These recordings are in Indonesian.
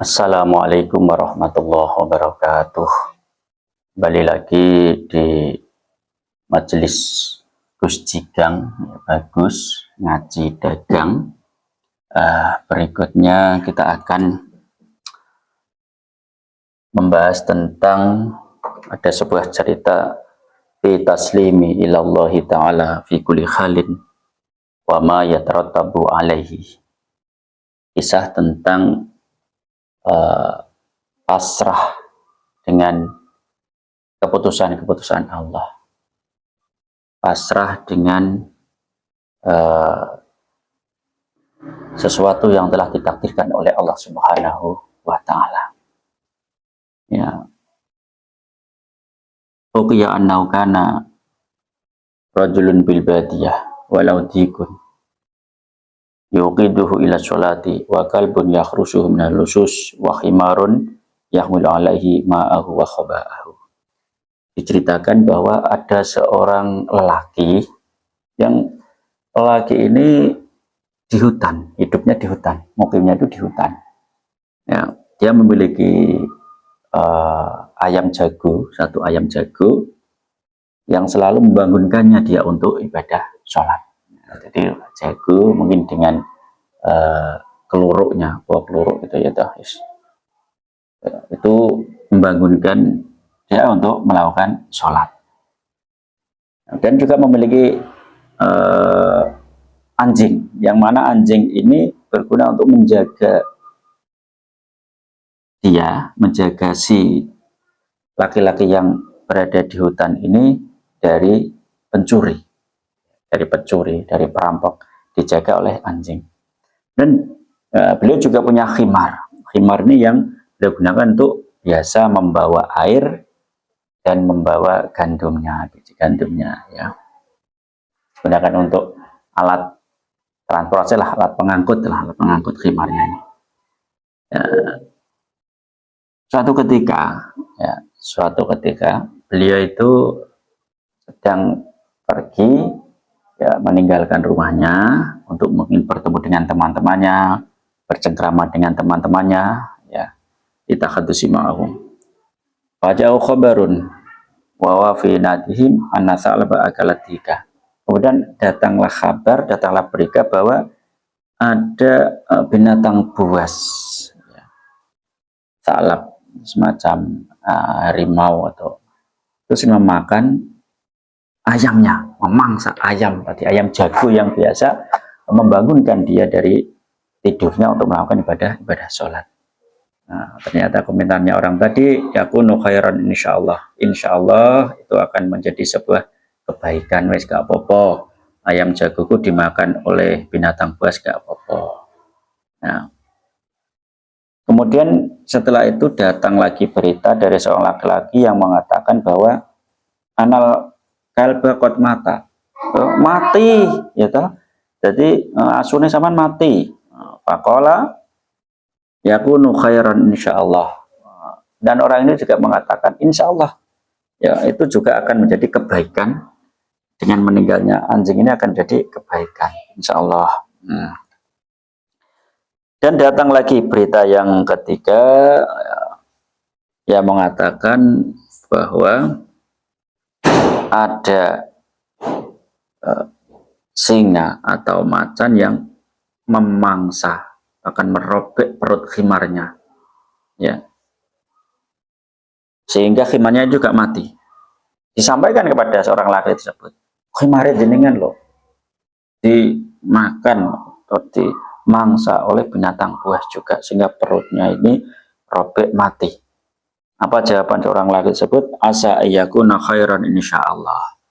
Assalamualaikum warahmatullahi wabarakatuh. Kembali lagi di majelis Gus Jigang, ya, bagus ngaji dagang. Berikutnya kita akan membahas tentang ada sebuah cerita fi taslimi ilallahi ta'ala fi kulli khalin wa ma yatarattabu alaihi. Kisah tentang pasrah dengan keputusan-keputusan Allah, pasrah dengan sesuatu yang telah ditakdirkan oleh Allah Subhanahu wa Ta'ala. Ya, uqiya annahu kana rajulun bil badiyah walau dikun yuqiduhu ila sholati wa kalbun yakhrusuhu minal lusus wa khimarun yahmul alaihi ma'ahu wa khaba'ahu. Diceritakan bahwa ada seorang lelaki ini di hutan, hidupnya di hutan, mukimnya itu di hutan. Ya, dia memiliki ayam jago, satu ayam jago yang selalu membangunkannya dia untuk ibadah sholat. Jadi jago mungkin dengan keluruknya, buah keluruk gitu ya, itu membangunkan dia untuk melakukan sholat. Dan juga memiliki anjing, yang mana anjing ini berguna untuk menjaga si laki-laki yang berada di hutan ini dari pencuri, dari perampok, dijaga oleh anjing. Dan beliau juga punya khimar. Khimar ini yang beliau gunakan untuk biasa membawa air dan membawa biji gandumnya, ya. Gunakan untuk alat transportasi lah, alat pengangkut khimarnya ini. Ya, suatu ketika beliau itu sedang pergi, ya, meninggalkan rumahnya untuk mungkin bertemu dengan teman-temannya, bercengkrama dengan teman-temannya, ya, itahaddusi ma'ahum. Faja'u khabarun wa fi nadihim anna sa'laba akalatika. Kemudian datanglah berita bahwa ada binatang buas, ya, salab, semacam harimau terus memakan ayamnya, memangsa ayam jago yang biasa membangunkan dia dari tidurnya untuk melakukan ibadah sholat. Nah, ternyata komentarnya orang tadi, yakunu khairan insyaallah itu akan menjadi sebuah kebaikan, wes gak apa-apa, ayam jagoku dimakan oleh binatang buas gak apa-apa. Nah, kemudian setelah itu datang lagi berita dari seorang laki-laki yang mengatakan bahwa anal kalba qad mati, ya toh. Jadi asune sampean mati. Faqala yakunu khairan insyaallah. Dan orang ini juga mengatakan insyaallah, ya, itu juga akan menjadi kebaikan. Dengan meninggalnya anjing ini akan jadi kebaikan, insyaallah. Dan datang lagi berita yang ketiga, yang mengatakan bahwa ada singa atau macan yang memangsa, akan merobek perut khimarnya, ya, sehingga khimarnya juga mati. Disampaikan kepada seorang laki tersebut, khimarnya jenengan loh dimakan atau dimangsa oleh binatang buas juga, sehingga perutnya ini robek mati. Apa jawaban seorang laki tersebut? Asa ayyakuna khairan insyaallah.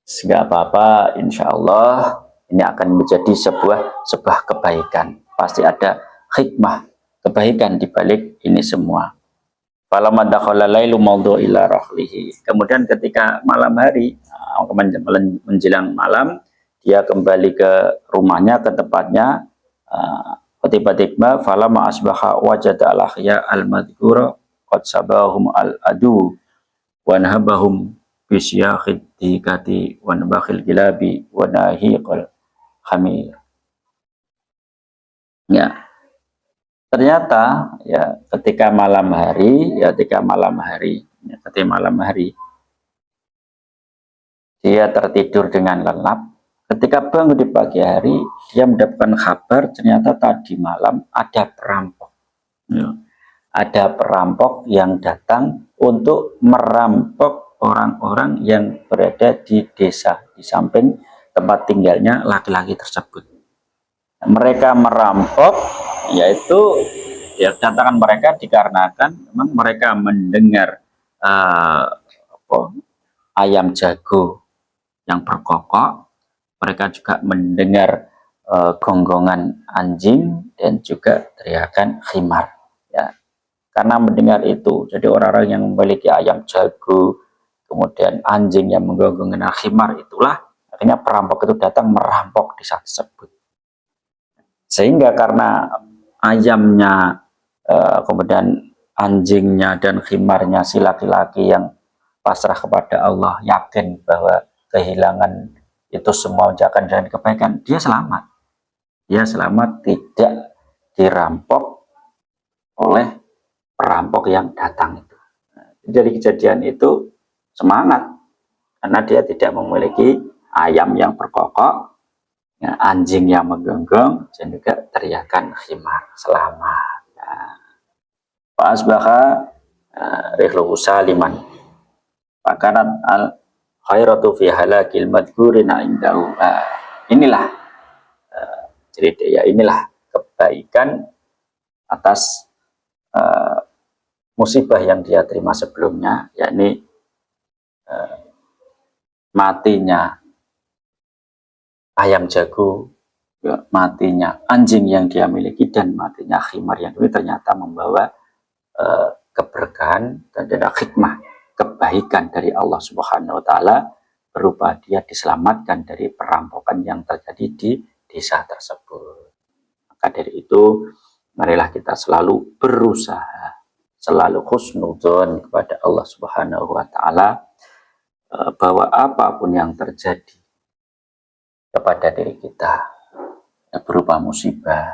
Enggak apa-apa, insyaallah ini akan menjadi sebuah kebaikan. Pasti ada hikmah kebaikan di balik ini semua. Falamma dakhala lailu mawdu ila rahlihi. Kemudian ketika malam hari, menjelang malam, dia kembali ke rumahnya, ke tempatnya. Tiba-tiba falamma asbaha wajada al-ahya al-madhkura qad sabahum al-adu wa nahabahum bisyahid dikati wa nabakhil gilabi wa nahiqal hamir. Ya. Ternyata ya ketika malam hari, dia tertidur dengan lelap. Ketika bangun di pagi hari, dia mendapatkan kabar ternyata tadi malam ada perampok. Ya. Ada perampok yang datang untuk merampok orang-orang yang berada di desa di samping tempat tinggalnya laki-laki tersebut. Mereka merampok, yaitu ya datangan mereka dikarenakan memang mereka mendengar ayam jago yang berkokok, mereka juga mendengar gonggongan anjing dan juga teriakan khimar. Ya, karena mendengar itu, jadi orang-orang yang memiliki ayam jago, kemudian anjing yang menggonggongkan khimar, itulah akhirnya perampok itu datang merampok desa tersebut. Sehingga karena ayamnya, kemudian anjingnya dan khimarnya si laki-laki yang pasrah kepada Allah, yakin bahwa kehilangan itu semua menjakan dan kebaikan, dia selamat. Dia selamat, tidak dirampok oleh perampok yang datang itu. Jadi kejadian itu semangat karena dia tidak memiliki ayam yang berkokok, ya, anjing yang menggonggong, dan juga teriakan khimar, selamat. Fasbaha rihluhu saliman. Makanan al khairatu fi halakil madhkurina indahu. Inilah cerita, ya inilah kebaikan atas musibah yang dia terima sebelumnya, yakni matinya ayam jago, ya, matinya anjing yang dia miliki, dan matinya khimar yang ini ternyata membawa keberkahan dan hikmah, kebaikan dari Allah Subhanahu wa Ta'ala, berupa dia diselamatkan dari perampokan yang terjadi di desa tersebut. Maka dari itu, marilah kita selalu berusaha, selalu husnudzon kepada Allah Subhanahu wa Ta'ala, bahwa apapun yang terjadi kepada diri kita, ya, berupa musibah,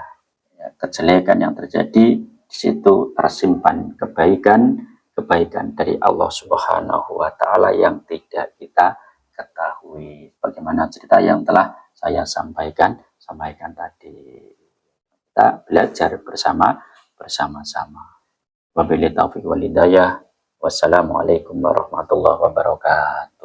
ya, kejelekan yang terjadi, di situ tersimpan kebaikan dari Allah Subhanahu wa Ta'ala yang tidak kita ketahui. Bagaimana cerita yang telah saya sampaikan tadi. Kita belajar bersama-sama. Wabillahi taufiq wal hidayah. Wassalamualaikum warahmatullahi wabarakatuh.